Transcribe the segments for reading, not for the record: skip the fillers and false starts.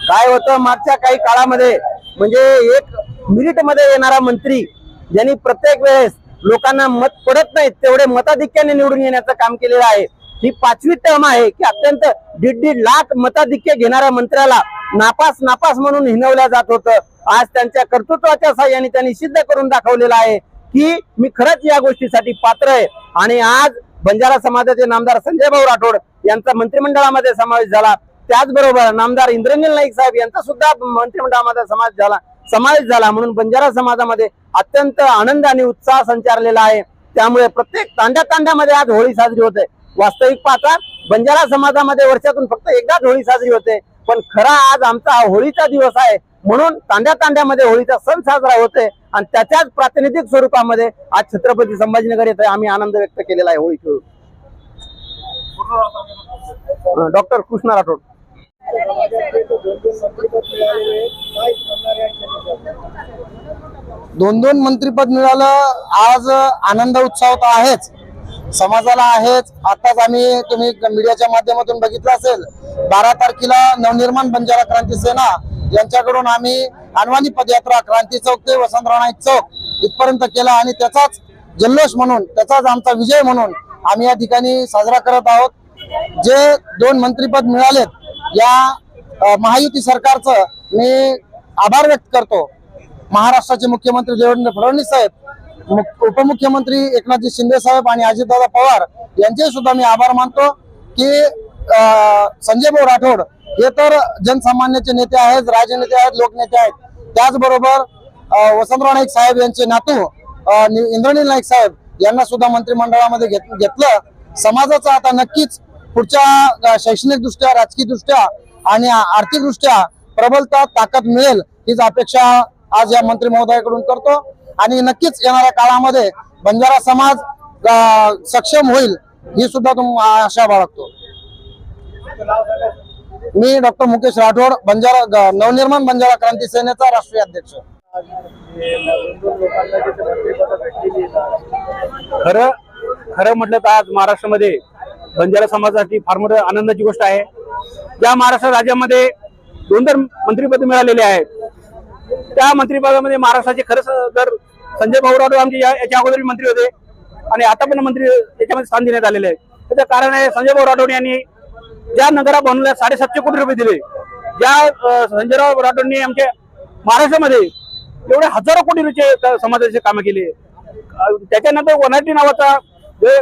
काय होतं मागच्या काही काळामध्ये, म्हणजे एक मिनिटमध्ये येणारा मंत्री ज्यांनी प्रत्येक वेळेस लोकांना मत पडत नाहीत तेवढे मताधिक्याने निवडून येण्याचं काम केलेलं आहे। ही 5वी टर्म आहे की अत्यंत 1.5 लाख मताधिक्य घेणाऱ्या मंत्र्याला नापास म्हणून हिनवल्या जात होतं। आज त्यांच्या कर्तृत्वाच्या साहाय्याने त्यांनी सिद्ध करून दाखवलेलं आहे की मी खरंच या गोष्टीसाठी पात्र आहे। आणि आज बंजारा समाजाचे नामदार संजय भाऊ राठोड यांचा मंत्रिमंडळामध्ये समावेश झाला। त्याचबरोबर नामदार इंद्रनील नाईक साहेब यांचा सुद्धा मंत्रिमंडळामध्ये समावेश झाला। म्हणून बंजारा समाजामध्ये अत्यंत आनंद आणि उत्साह संचारलेला आहे। त्यामुळे प्रत्येक तांड्यामध्ये आज होळी साजरी होते। वास्तविक पाहता बंजारा समाजामध्ये वर्षातून फक्त एकदाच होळी साजरी होते, पण खरा आज आमचा होळीचा दिवस आहे म्हणून तांड्यामध्ये होळीचा सण साजरा होते। आणि त्याच्याच प्रातिनिधिक स्वरूपामध्ये आज छत्रपती संभाजीनगर येथे आम्ही आनंद व्यक्त केलेला आहे होळी खेळून। डॉक्टर कृष्णा राठोड। दोन मंत्रीपद मिळालं, आज आनंद उत्साह तर आहेच, समाजाला आहेच। आताच आम्ही तुम्ही मीडियाच्या माध्यमातून बघितलं असेल, 12 तारखेला नवनिर्माण बंजारा क्रांती सेना यांच्याकडून आम्ही अनवाणी पदयात्रा क्रांती चौक ते वसंतराव नाईक चौक इथपर्यंत केला आणि त्याचाच जल्लोष म्हणून, त्याचाच आमचा विजय म्हणून आम्ही या ठिकाणी साजरा करत आहोत। जे 2 मंत्रीपद मिळालेत या महायुती सरकारचं मी आभार व्यक्त करतो। महाराष्ट्राचे मुख्यमंत्री देवेंद्र फडणवीस साहेब, उपमुख्यमंत्री एकनाथजी शिंदे साहेब आणि अजितदादा पवार यांचे सुद्धा मी आभार मानतो की संजय भाऊ राठोड हे तर जनसामान्याचे नेते आहेत, राजनेते आहेत, लोकनेते आहेत। त्याचबरोबर वसंतराव नाईक साहेब यांचे नातू इंद्रनील नाईक साहेब यांना सुद्धा मंत्रिमंडळामध्ये घेतलं। समाजाचा आता नक्कीच पुढच्या शैक्षणिक दृष्ट्या, राजकीय दृष्ट्या आणि आर्थिक दृष्ट्या प्रबलता ताकद मिळेल हीच अपेक्षा आज या मंत्री महोदयाकडून करतो। आणि नक्कीच येणाऱ्या काळामध्ये बंजारा समाज सक्षम होईल ही सुद्धा आशा बाळगतो। मी डॉक्टर मुकेश राठोड, बंजारा नवनिर्माण बंजारा क्रांती सेनेचा राष्ट्रीय अध्यक्ष। खरं म्हटलं तर आज महाराष्ट्रामध्ये बंजारा समाजासाठी फार मोठी आनंदाची गोष्ट आहे। ज्या महाराष्ट्र राज्यामध्ये 2 मंत्रिपद मिळालेले आहेत, त्या मंत्रिपदामध्ये महाराष्ट्राचे खरंच जर संजय भाऊ राठोड आमचे याच्या अगोदर मंत्री होते आणि आता पण मंत्री याच्यामध्ये स्थान देण्यात आलेले आहे। त्याचं कारण आहे संजय भाऊ राठोड यांनी ज्या नगरा बनवल्या 750 कोटी रुपये दिले, ज्या संजयराव राठोडनी आमच्या महाराष्ट्रामध्ये एवढे हजारो कोटी रुपये समाजाचे कामं केले। त्याच्यानंतर वनाटी नावाचा जे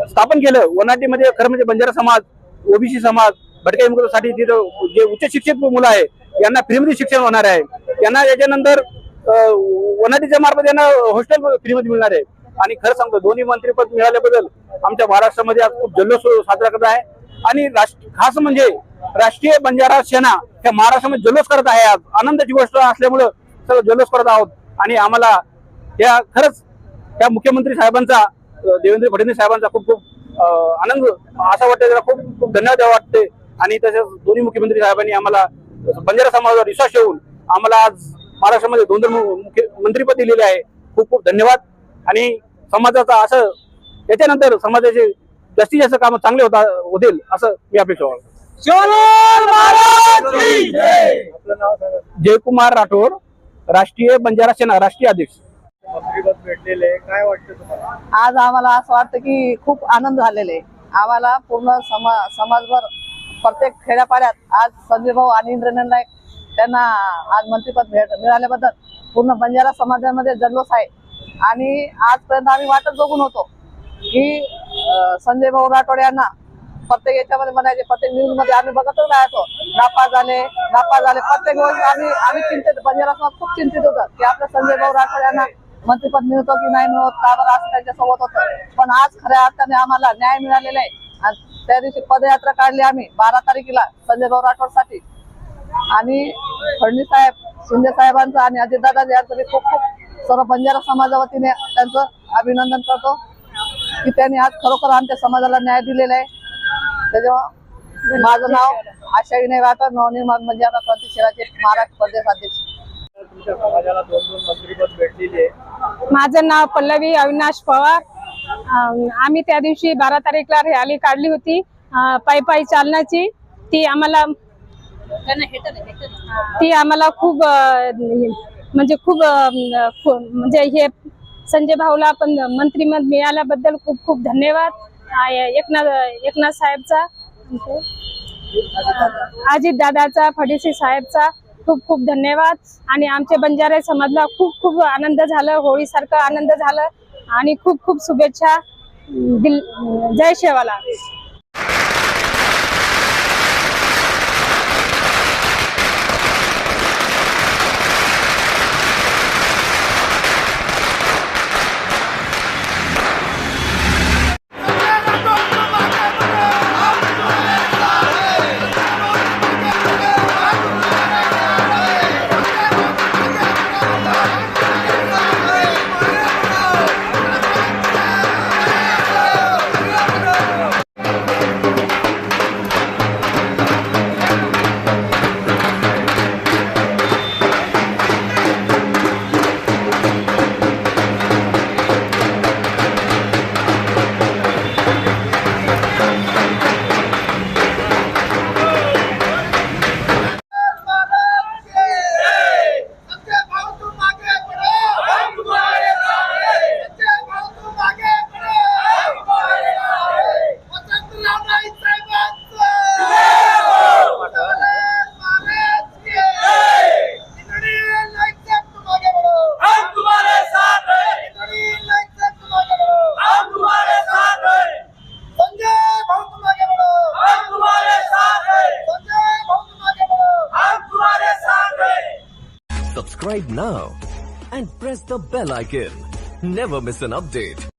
स्थापन केलं, वनाटी मध्ये खरं म्हणजे बंजारा समाज, ओबीसी समाज, भटक्या विमुक्तांसाठी तिथं जे उच्च शिक्षित मुलं आहे यांना फ्रीमध्ये शिक्षण होणार आहे। यांना याच्यानंतर वनाटीच्या मार्फत यांना हॉस्टेल फ्रीमध्ये मिळणार आहे। आणि खरं सांगतो दोन्ही मंत्रिपद मिळाल्याबद्दल आमच्या महाराष्ट्रामध्ये आज खूप जल्लोष साजरा करत आहे। आणि खास म्हणजे राष्ट्रीय बंजारा सेना ह्या महाराष्ट्रामध्ये जल्लोष करत आहे। आज आनंदाची गोष्ट असल्यामुळं सगळं जल्लोष करत आहोत। आणि आम्हाला त्या खरंच त्या मुख्यमंत्री साहेबांचा, देवेंद्र फडणवीस साहेबांचा खूप खूप आनंद असा वाटतं, त्याला खूप खूप धन्यवाद वाटते। आणि तसेच दोन्ही मुख्यमंत्री साहेबांनी आम्हाला बंजारा समाजावर विश्वास ठेवून आम्हाला आज महाराष्ट्रामध्ये 2 मंत्रिपद दिलेले आहे। खूप खूप धन्यवाद। आणि समाजाचा असं याच्यानंतर समाजाचे जास्तीत जास्त काम चांगले होतील असं मी अपेक्षा बाळगतो। जयकुमार राठोड, राष्ट्रीय बंजारा सेना राष्ट्रीय अध्यक्ष। मंत्रिपद भेटलेले काय वाटतं तुम्हाला? आज आम्हाला असं वाटतं की खूप आनंद झालेला आहे। आम्हाला पूर्ण समाजभर प्रत्येक खेड्यापाड्यात आज संजय भाऊ आणि इंद्रनील नाईक त्यांना आज मंत्रिपद मिळाल्याबद्दल पूर्ण बंजारा समाजामध्ये जल्लोष आहे। आणि आजपर्यंत आम्ही वाटच बघून होतो की संजय भाऊ राठोड यांना प्रत्येक याच्यामध्ये म्हणायचे, प्रत्येक न्यूज मध्ये आम्ही बघतच राहायचो, नापास झाले प्रत्येक वेळेस आम्ही चिंतित, बंजारा समाज खूप चिंतित होतं की आपल्या संजय भाऊ राठोड यांना मंत्रिपद मिळतो की नाही मिळत, का बरं असं त्यांच्यासोबत होतं। पण आज खऱ्या अर्थाने आम्हाला न्याय मिळालेला आहे। आणि त्या दिवशी पदयात्रा काढली आम्ही 12 तारखेला संजय भाऊ राठोड साठी। आणि फडणवीस साहेब, शिंदे साहेबांचं आणि अजितदादा यांचं मी खूप खूप सर्व बंजारा समाजा वतीने त्यांचं अभिनंदन करतो की त्यांनी आज खरोखर आमच्या समाजाला न्याय दिलेला आहे। त्याच्यामुळे माझं नाव आशा विनय राठोड, नवनिर्माण बंजारा क्रांती सेनाचे महाराष्ट्र प्रदेश अध्यक्ष। तुमच्या समाजाला 2 मंत्रिपद भेटलेले। माझं नाव पल्लवी अविनाश पवार। आम्ही त्या दिवशी 12 तारीखला रॅली काढली होती पायी चालण्याची। ती आम्हाला ती आम्हाला खूप म्हणजे खूप म्हणजे हे संजय भाऊला पण मंत्रिपद मिळाल्याबद्दल खूप खूप धन्यवाद. एकनाथ साहेबचा, अजित दादाचा, फडणवीस साहेबचा खूप खूप धन्यवाद. आणि आमच्या बंजारा समाजला खूप खूप आनंद झाला, होळीसारखा आनंद झाला आणि खूप खूप शुभेच्छा. जय शेवाला. Subscribe now and press the bell icon. Never miss an update.